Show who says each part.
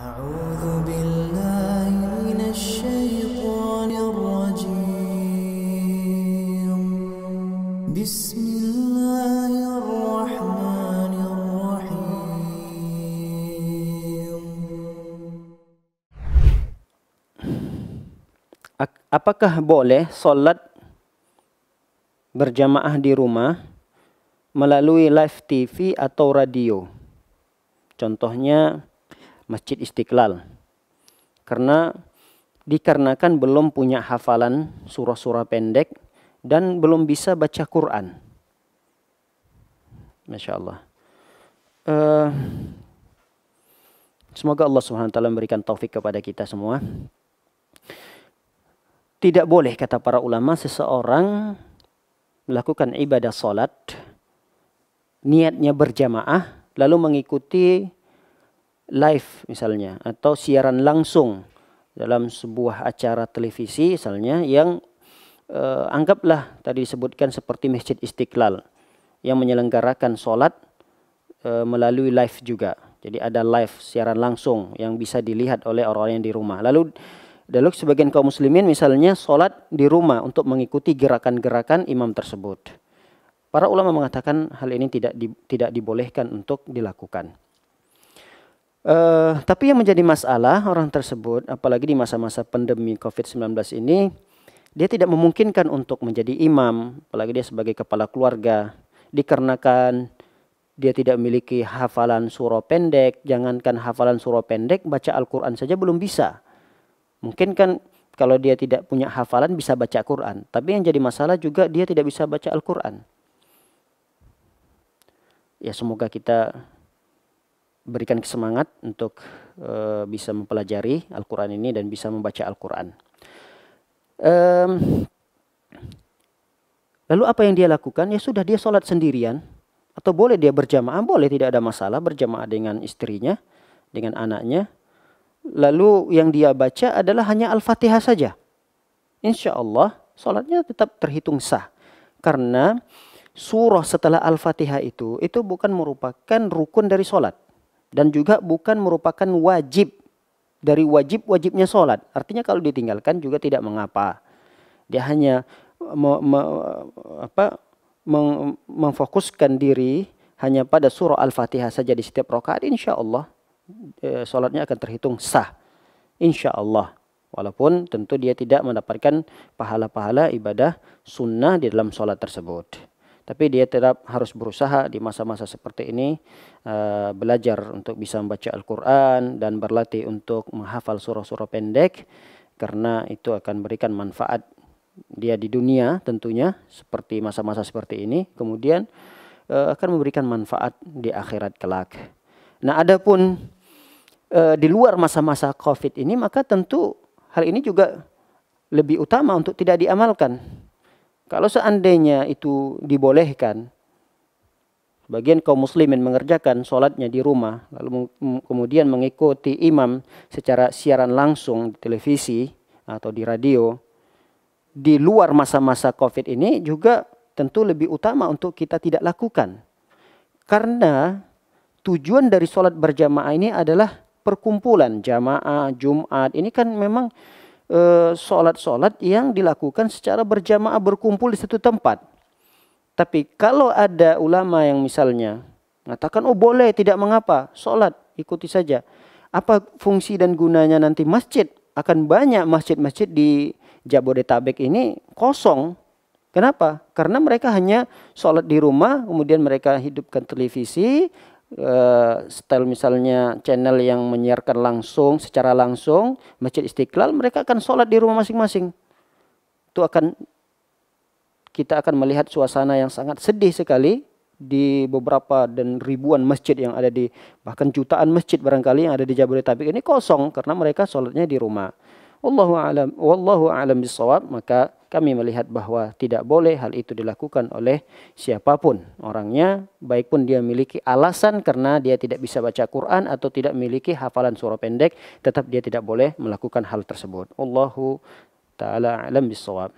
Speaker 1: أعوذ بالله من الشيطان الرجيم بسم الله الرحمن الرحيم.
Speaker 2: Apakah boleh sholat berjamaah di rumah melalui live TV atau radio? Contohnya Masjid Istiqlal. Dikarenakan belum punya hafalan surah-surah pendek dan belum bisa baca Quran. Masya Allah. Semoga Allah SWT memberikan taufik kepada kita semua. Tidak boleh, kata para ulama, seseorang melakukan ibadah salat, niatnya berjamaah, lalu mengikuti live misalnya, atau siaran langsung dalam sebuah acara televisi misalnya, yang anggaplah tadi disebutkan seperti Masjid Istiqlal, yang menyelenggarakan salat melalui live juga. Jadi ada live, siaran langsung yang bisa dilihat oleh orang-orang yang di rumah. Lalu sebagian kaum muslimin misalnya sholat di rumah untuk mengikuti gerakan-gerakan imam tersebut. Para ulama mengatakan hal ini tidak dibolehkan untuk dilakukan. Tapi yang menjadi masalah orang tersebut, apalagi di masa-masa pandemi COVID-19 ini, dia tidak memungkinkan untuk menjadi imam, apalagi dia sebagai kepala keluarga, dikarenakan dia tidak memiliki hafalan surah pendek. Jangankan hafalan surah pendek, baca Al-Quran saja belum bisa. Mungkin kan kalau dia tidak punya hafalan bisa baca Quran. Tapi yang jadi masalah juga dia tidak bisa baca Al-Quran. Ya, semoga kita berikan semangat untuk bisa mempelajari Al-Quran ini dan bisa membaca Al-Quran. Lalu apa yang dia lakukan? Ya sudah, dia sholat sendirian. Atau boleh dia berjamaah, boleh, tidak ada masalah berjamaah dengan istrinya, dengan anaknya. Lalu yang dia baca adalah hanya Al-Fatihah saja. Insya Allah sholatnya tetap terhitung sah. Karena surah setelah Al-Fatihah itu bukan merupakan rukun dari sholat. Dan juga bukan merupakan wajib dari wajib-wajibnya sholat. Artinya kalau ditinggalkan juga tidak mengapa. Dia hanya memfokuskan diri hanya pada surah Al-Fatihah saja di setiap rakaat, insya Allah sholatnya akan terhitung sah, insya Allah. Walaupun tentu dia tidak mendapatkan pahala-pahala ibadah sunnah di dalam sholat tersebut. Tapi dia tetap harus berusaha di masa-masa seperti ini, belajar untuk bisa membaca Al-Quran dan berlatih untuk menghafal surah-surah pendek. Karena itu akan memberikan manfaat dia di dunia tentunya, seperti masa-masa seperti ini. Kemudian akan memberikan manfaat di akhirat kelak. Nah, adapun di luar masa-masa COVID ini, maka tentu hal ini juga lebih utama untuk tidak diamalkan. Kalau seandainya itu dibolehkan, bagian kaum muslimin mengerjakan sholatnya di rumah, lalu kemudian mengikuti imam secara siaran langsung di televisi atau di radio, di luar masa-masa COVID ini juga tentu lebih utama untuk kita tidak lakukan. Karena tujuan dari sholat berjamaah ini adalah perkumpulan jamaah Jumat. Ini kan memang sholat-sholat yang dilakukan secara berjamaah, berkumpul di satu tempat. Tapi kalau ada ulama yang misalnya mengatakan, oh boleh, tidak mengapa, sholat, ikuti saja. Apa fungsi dan gunanya nanti masjid? Akan banyak masjid-masjid di Jabodetabek ini kosong. Kenapa? Karena mereka hanya sholat di rumah, kemudian mereka hidupkan televisi, style misalnya channel yang menyiarkan langsung, secara langsung Masjid Istiqlal, mereka akan sholat di rumah masing-masing. Kita akan melihat suasana yang sangat sedih sekali di beberapa dan ribuan masjid yang ada di, bahkan jutaan masjid barangkali yang ada di Jabodetabek ini kosong karena mereka sholatnya di rumah. Wallahu a'lam bishawab. Maka kami melihat bahwa tidak boleh hal itu dilakukan oleh siapapun orangnya, baik pun dia memiliki alasan karena dia tidak bisa baca Quran atau tidak memiliki hafalan surah pendek, tetap dia tidak boleh melakukan hal tersebut. Wallahu ta'ala a'lam bishawab.